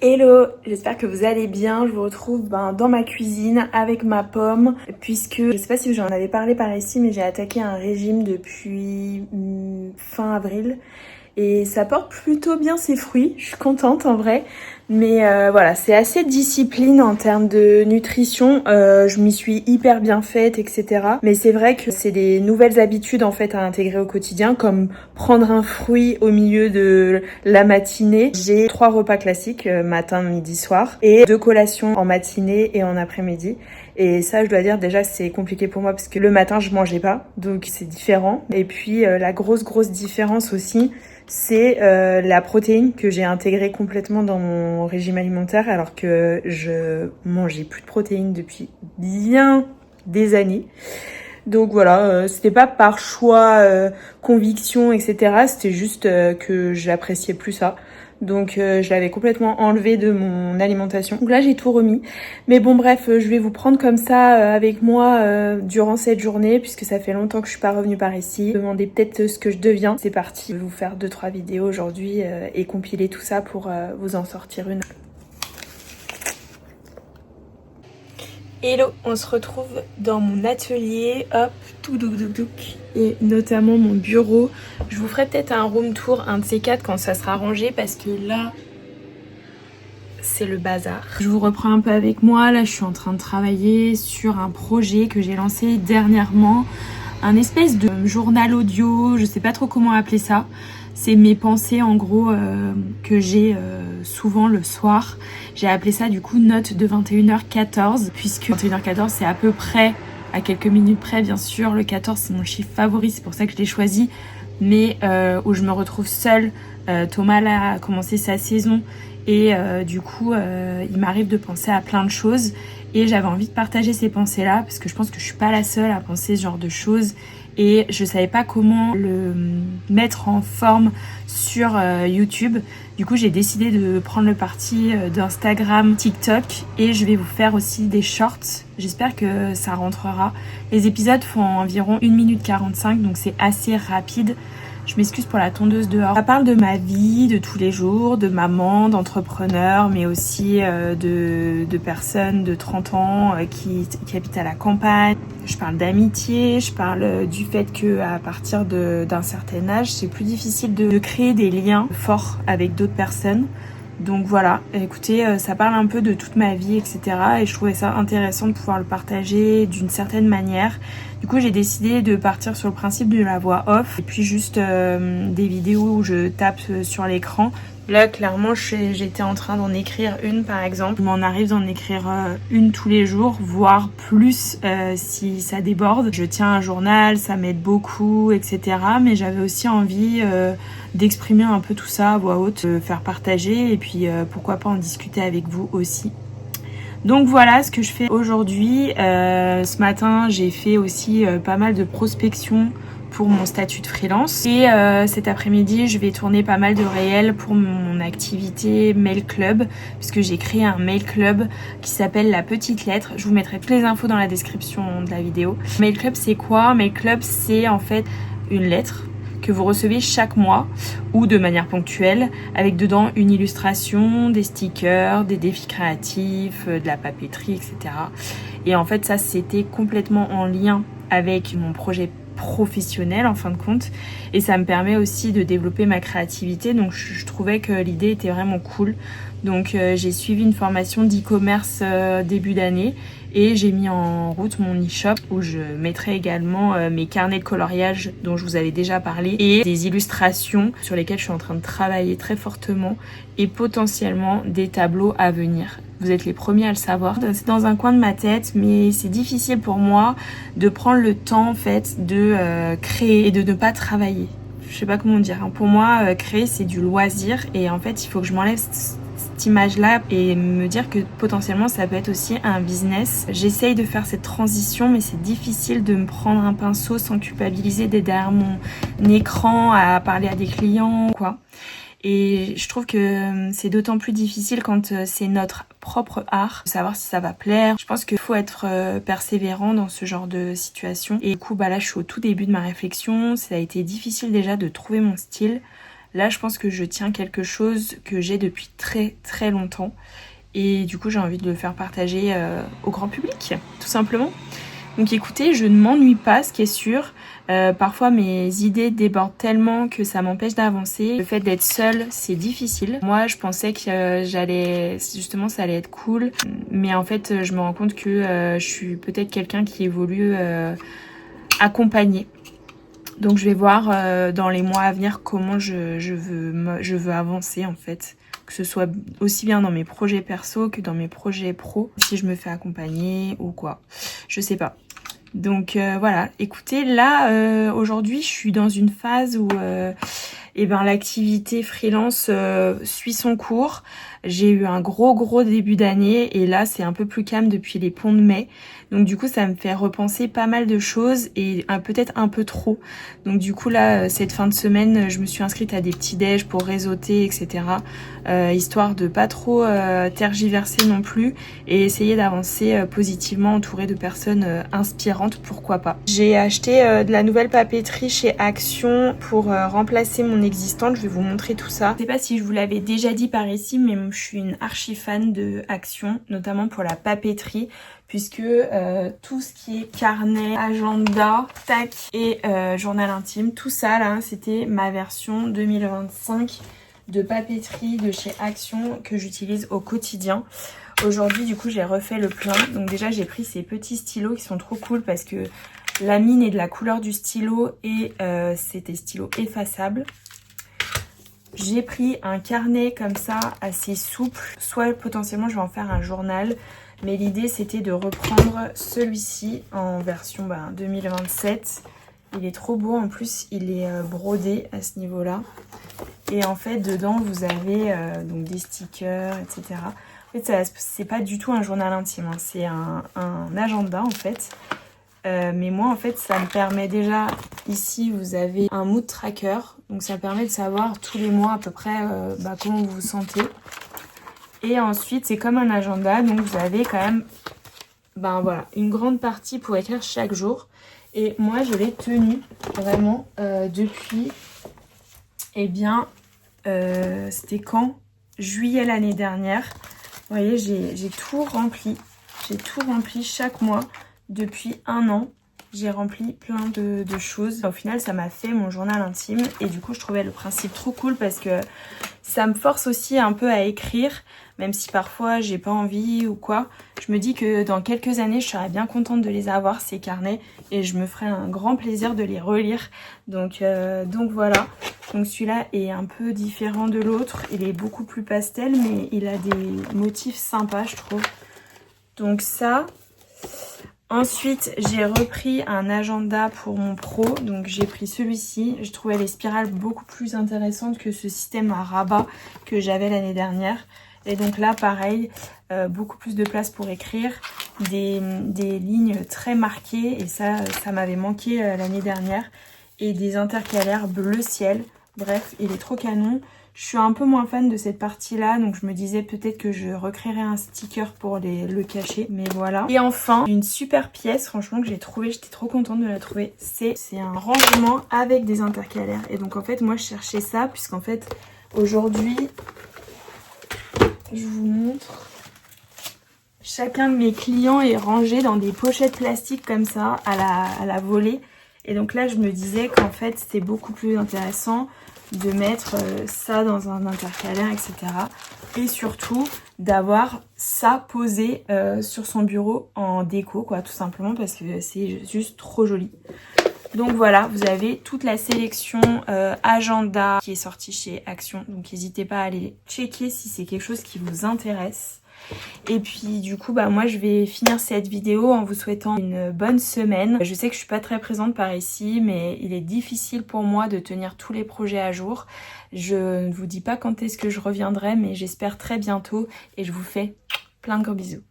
Hello, j'espère que vous allez bien. Je vous retrouve dans ma cuisine avec ma pomme puisque je sais pas si j'en avais parlé par ici mais j'ai attaqué un régime depuis fin avril et ça porte plutôt bien ses fruits. Je suis contente en vrai. Mais voilà, c'est assez discipline en termes de nutrition. Je m'y suis hyper bien faite, etc. Mais c'est vrai que c'est des nouvelles habitudes en fait à intégrer au quotidien, comme prendre un fruit au milieu de la matinée. J'ai 3 repas classiques, matin, midi, soir, et 2 collations en matinée et en après-midi. Et ça, je dois dire déjà c'est compliqué pour moi parce que le matin je mangeais pas, donc c'est différent. Et puis la grosse différence aussi, c'est la protéine que j'ai intégrée complètement dans mon régime alimentaire alors que je mangeais plus de protéines depuis bien des années. Donc voilà, c'était pas par choix, conviction, etc. C'était juste que j'appréciais plus ça. Donc je l'avais complètement enlevé de mon alimentation. Donc là j'ai tout remis. Mais bon bref, je vais vous prendre comme ça avec moi durant cette journée puisque ça fait longtemps que je suis pas revenue par ici. Demandez peut-être ce que je deviens. C'est parti. Je vais vous faire 2-3 vidéos aujourd'hui et compiler tout ça pour vous en sortir une. Hello, on se retrouve dans mon atelier, hop, tout et notamment mon bureau. Je vous ferai peut-être un room tour, un de ces quatre quand ça sera rangé parce que là, c'est le bazar. Je vous reprends un peu avec moi, là je suis en train de travailler sur un projet que j'ai lancé dernièrement, un espèce de journal audio, je sais pas trop comment appeler ça. C'est mes pensées en gros que j'ai souvent le soir. J'ai appelé ça du coup note de 21h14 puisque 21h14 c'est à peu près, à quelques minutes près bien sûr. Le 14 c'est mon chiffre favori, c'est pour ça que je l'ai choisi. Mais où je me retrouve seule. Thomas là a commencé sa saison et du coup il m'arrive de penser à plein de choses. Et j'avais envie de partager ces pensées là parce que je pense que je suis pas la seule à penser ce genre de choses. Et je savais pas comment le mettre en forme sur YouTube. Du coup j'ai décidé de prendre le parti d'Instagram, TikTok et je vais vous faire aussi des shorts. J'espère que ça rentrera. Les épisodes font environ 1 minute 45 donc c'est assez rapide. Je m'excuse pour la tondeuse dehors. Ça parle de ma vie, de tous les jours, de maman, d'entrepreneur, mais aussi de personnes de 30 ans qui habitent à la campagne. Je parle d'amitié, je parle du fait qu'à partir d'un certain âge, c'est plus difficile de créer des liens forts avec d'autres personnes. Donc voilà, écoutez, ça parle un peu de toute ma vie, etc. Et je trouvais ça intéressant de pouvoir le partager d'une certaine manière. Du coup, j'ai décidé de partir sur le principe de la voix off. Et puis juste des vidéos où je tape sur l'écran. Là, clairement, j'étais en train d'en écrire une, par exemple. Il m'en arrive d'en écrire une tous les jours, voire plus si ça déborde. Je tiens un journal, ça m'aide beaucoup, etc. Mais j'avais aussi envie d'exprimer un peu tout ça à voix haute, faire partager et puis pourquoi pas en discuter avec vous aussi. Donc voilà ce que je fais aujourd'hui. Ce matin, j'ai fait aussi pas mal de prospection pour mon statut de freelance. Et cet après-midi, je vais tourner pas mal de réels pour mon activité Mail Club, puisque j'ai créé un Mail Club qui s'appelle La Petite Lettre. Je vous mettrai toutes les infos dans la description de la vidéo. Mail Club, c'est quoi? Mail Club, c'est en fait une lettre que vous recevez chaque mois ou de manière ponctuelle avec dedans une illustration, des stickers, des défis créatifs, de la papeterie, etc. Et en fait ça c'était complètement en lien avec mon projet professionnel en fin de compte et ça me permet aussi de développer ma créativité donc je trouvais que l'idée était vraiment cool. Donc j'ai suivi une formation d'e-commerce début d'année et j'ai mis en route mon e-shop où je mettrai également mes carnets de coloriage dont je vous avais déjà parlé et des illustrations sur lesquelles je suis en train de travailler très fortement et potentiellement des tableaux à venir. Vous êtes les premiers à le savoir. C'est dans un coin de ma tête, mais c'est difficile pour moi de prendre le temps en fait de créer et de ne pas travailler. Je sais pas comment dire. Pour moi, créer c'est du loisir et en fait il faut que je m'enlève cette image-là et me dire que potentiellement ça peut être aussi un business. J'essaye de faire cette transition mais c'est difficile de me prendre un pinceau sans culpabiliser d'être derrière mon écran à parler à des clients quoi. Et je trouve que c'est d'autant plus difficile quand c'est notre propre art, de savoir si ça va plaire. Je pense qu'il faut être persévérant dans ce genre de situation. Et du coup, là, je suis au tout début de ma réflexion. Ça a été difficile déjà de trouver mon style. Là, je pense que je tiens quelque chose que j'ai depuis très très longtemps. Et du coup, j'ai envie de le faire partager au grand public, tout simplement. Donc écoutez, je ne m'ennuie pas, ce qui est sûr. Parfois mes idées débordent tellement que ça m'empêche d'avancer. Le fait d'être seule, c'est difficile. Moi, je pensais que justement ça allait être cool. Mais en fait, je me rends compte que je suis peut-être quelqu'un qui évolue accompagné. Donc je vais voir dans les mois à venir comment je veux avancer en fait. Que ce soit aussi bien dans mes projets perso que dans mes projets pro. Si je me fais accompagner ou quoi. Je sais pas. Donc voilà, écoutez, là aujourd'hui je suis dans une phase où l'activité freelance suit son cours. J'ai eu un gros début d'année et là c'est un peu plus calme depuis les ponts de mai. Donc du coup ça me fait repenser pas mal de choses et peut-être un peu trop. Donc du coup là cette fin de semaine je me suis inscrite à des petits déj pour réseauter etc. Histoire de pas trop tergiverser non plus et essayer d'avancer positivement entourée de personnes inspirantes, pourquoi pas. J'ai acheté de la nouvelle papeterie chez Action pour remplacer mon existante, je vais vous montrer tout ça. Je sais pas si je vous l'avais déjà dit par ici mais je suis une archi fan de Action, notamment pour la papeterie puisque tout ce qui est carnet, agenda, tac et journal intime, tout ça là c'était ma version 2025 de papeterie de chez Action que j'utilise au quotidien. Aujourd'hui du coup j'ai refait le plein, donc déjà j'ai pris ces petits stylos qui sont trop cool parce que la mine est de la couleur du stylo et c'est des stylos effaçables. J'ai pris un carnet comme ça assez souple, soit potentiellement je vais en faire un journal, mais l'idée c'était de reprendre celui-ci en version 2027. Il est trop beau, en plus il est brodé à ce niveau-là. Et en fait dedans vous avez donc des stickers, etc. En fait c'est pas du tout un journal intime, hein. C'est un agenda en fait. Mais moi en fait ça me permet déjà, ici vous avez un mood tracker, donc ça permet de savoir tous les mois à peu près comment vous vous sentez. Et ensuite c'est comme un agenda, donc vous avez quand même voilà, une grande partie pour écrire chaque jour. Et moi je l'ai tenu vraiment depuis, c'était quand? Juillet l'année dernière. Vous voyez, j'ai tout rempli. J'ai tout rempli chaque mois. Depuis 1 an, j'ai rempli plein de choses. Au final, ça m'a fait mon journal intime. Et du coup, je trouvais le principe trop cool parce que ça me force aussi un peu à écrire. Même si parfois, j'ai pas envie ou quoi. Je me dis que dans quelques années, je serais bien contente de les avoir, ces carnets. Et je me ferais un grand plaisir de les relire. Donc voilà. Donc celui-là est un peu différent de l'autre. Il est beaucoup plus pastel, mais il a des motifs sympas, je trouve. Donc ça... Ensuite, j'ai repris un agenda pour mon pro, donc j'ai pris celui-ci. Je trouvais les spirales beaucoup plus intéressantes que ce système à rabat que j'avais l'année dernière. Et donc là, pareil, beaucoup plus de place pour écrire, des lignes très marquées, et ça m'avait manqué l'année dernière. Et des intercalaires bleu ciel. Bref, il est trop canon. Je suis un peu moins fan de cette partie-là, donc je me disais peut-être que je recréerais un sticker pour le cacher, mais voilà. Et enfin, une super pièce, franchement, que j'ai trouvée, j'étais trop contente de la trouver. C'est un rangement avec des intercalaires. Et donc en fait, moi je cherchais ça, puisqu'en fait, aujourd'hui, je vous montre, chacun de mes clients est rangé dans des pochettes plastiques comme ça, à la volée. Et donc là, je me disais qu'en fait, c'était beaucoup plus intéressant de mettre ça dans un intercalaire, etc. Et surtout d'avoir ça posé sur son bureau en déco, quoi, tout simplement parce que c'est juste trop joli. Donc voilà, vous avez toute la sélection agenda qui est sortie chez Action. Donc n'hésitez pas à aller checker si c'est quelque chose qui vous intéresse. Et puis du coup moi je vais finir cette vidéo en vous souhaitant une bonne semaine. Je sais que je suis pas très présente par ici, mais il est difficile pour moi de tenir tous les projets à jour. Je ne vous dis pas quand est-ce que je reviendrai, mais j'espère très bientôt et je vous fais plein de gros bisous.